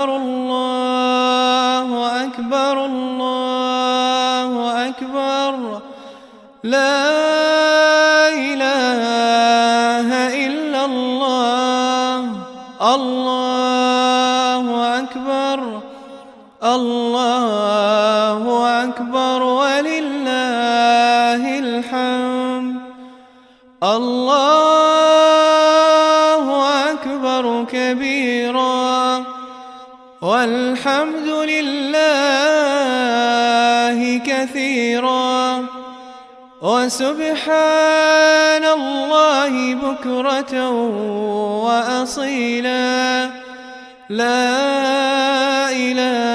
الله أكبر الله أكبر لا إله إلا الله الله أكبر الله أكبر ولله الحمد الله أكبر كبيرا والحمد لله كثيرا وسبحان الله بكرة وأصيلا لا إله